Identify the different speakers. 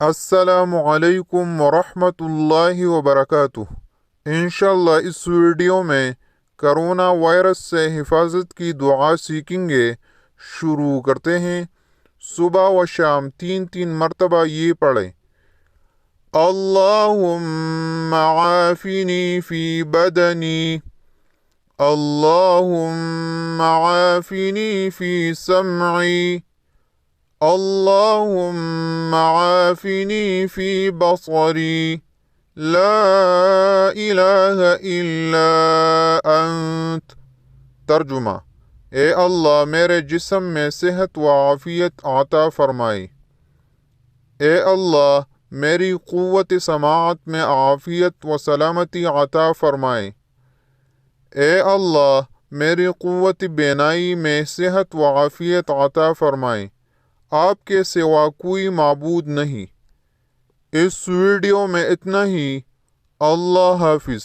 Speaker 1: السلام علیکم ورحمۃ اللہ وبرکاتہ۔ انشاءاللہ اس ویڈیو میں کرونا وائرس سے حفاظت کی دعا سیکھیں گے۔ شروع کرتے ہیں۔ صبح و شام 3 مرتبہ یہ پڑھیں۔ اللہم عافنی فی بدنی، اللہم عافنی فی سمعی، اللہم عافنی فی بصری، لا الہ الا انت۔ ترجمہ: اے اللہ میرے جسم میں صحت و عافیت عطا فرمائے۔ اے اللہ میری قوت سماعت میں عافیت و سلامتی عطا فرمائے۔ اے اللہ میری قوت بینائی میں صحت و عافیت عطا فرمائے۔ آپ کے سوا کوئی معبود نہیں۔ اس ویڈیو میں اتنا ہی۔ اللہ حافظ۔